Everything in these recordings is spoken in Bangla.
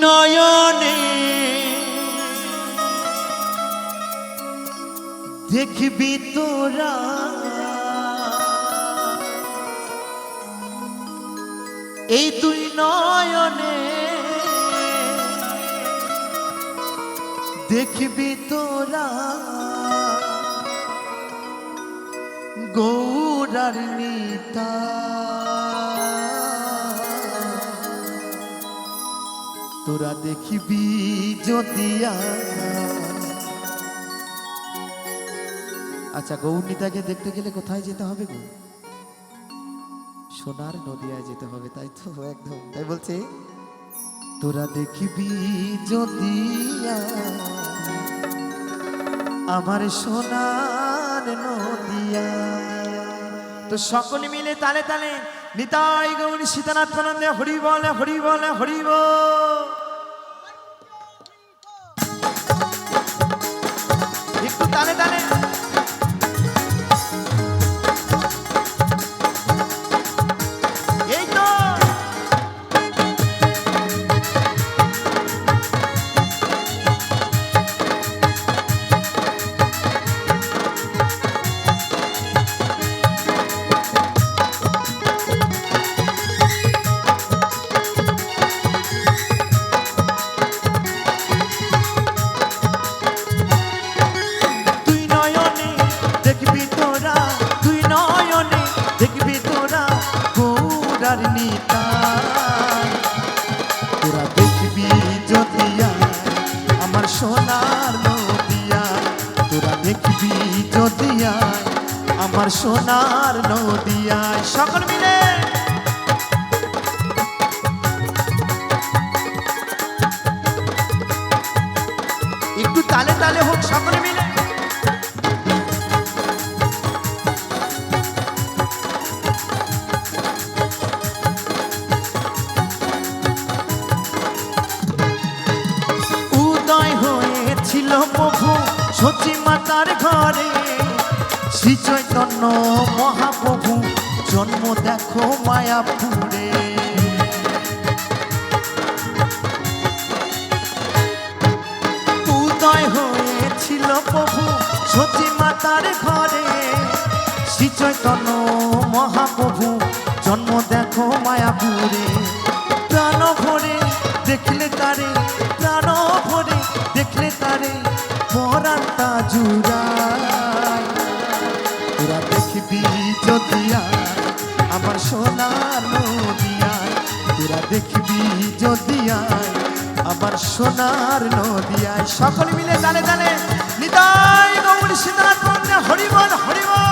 নয়নে দেখবি তোরা এই দুই নয়নে দেখবি তোরা গৌরার নিতা তোরা দেখবি যদিয়া। আচ্ছা, গৌরনীতাকে দেখতে গেলে কোথায় যেতে হবে গো? সোনার নদিয়ায় যেতে হবে, তাই তো? একদম তাই বলছে, তোরা দেখবি যদিয়া আমার সোনার নদিয়া। তো সকলে মিলে তালে তালে নিতাই গৌরী সীতানাথ আনন্দে হরি বলে হরি বলে হরি বল। একটু তালে তালে এই তো তোরা দেখবি যদিয়া আমার সোনার নদিয়া, তোরা দেখবি যদিয়া আমার সোনার নদিয়া। সকল মিলে একটু তালে তালে হোক, সকলে মিলে প্রভু সচি মাতার ঘরে শ্রী চৈতন্য মহাপ্রভু জন্ম দেখো মায়াপুরে। উদয় হয়েছিল প্রভু সচি মাতার ঘরে শ্রী চৈতন্য মহাপ্রভু জন্ম দেখো মায়াপুরে। প্রাণ ভরে দেখলে তারে, প্রাণ ভরে দেখলে তারে পরাণটা জুড়ায়। তোরা দেখবি যদিয়া আমার সোনার নদিয়ায়, তোরা দেখবি যদিয়ায় আমার সোনার নদিয়ায়। সকল মিলে তালে তালে নিতাই গৌরী সীতানাথ আনন্দে হরি বল হরি বল।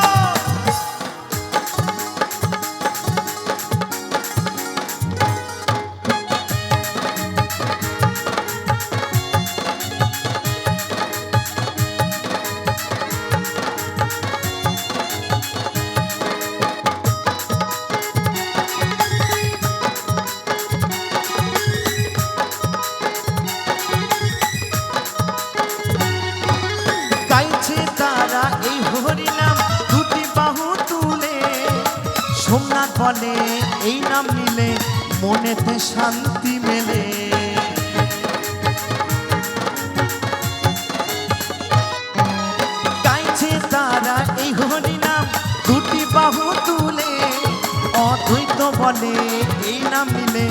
সোমনাথ বলে এই নাম নিলে মনেতে শান্তি মেলে। গাইছে তারা এই হরি নাম দুটি বাহু তুলে, অদ্বৈত বলে এই নাম নিলে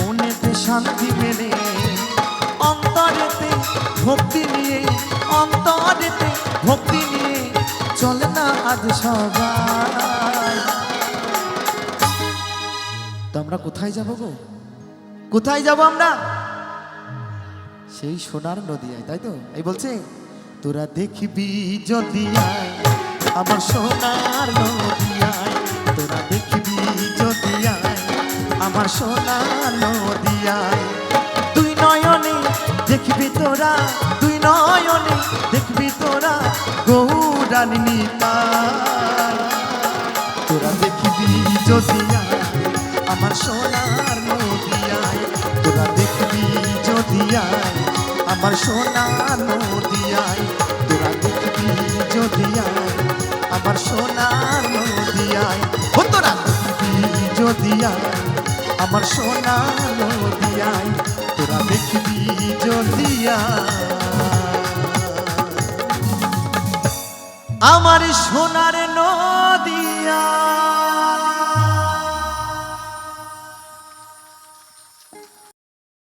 মনেতে শান্তি মেলে। অন্তরেতে ভক্তি নিয়ে, অন্তরেতে ভক্তি নিয়ে চলে না আজ সবাই। তো আমরা কোথায় যাব গো? কোথায় যাব আমরা? সেই সোনার নদিয়ায়, তাই তো? এই বলছে, তোরা দেখবি যদিয়ায় আমার সোনার নদিয়ায়, তোরা দেখবি যদিয়ায় আমার সোনার নদিয়ায়। দুই নয়নে দেখবি তোরা, দুই নয়নে দেখবি তোরা গৌরার নিতাই। তোরা দেখবি যদিয়ায় আমার সোনার নদিয়ায়, তোরা দেখবি যদিয়ায় আমার সোনার নদিয়ায়, তোরা দেখবি যদিয়ায় আমার সোনার নদিয়ায়। ও তোরা দেখবি যদিয়ায় আমার সোনার নদিয়ায়, তোরা তোরা দেখবি জ্বলিয়া আমার সোনার নদিয়া।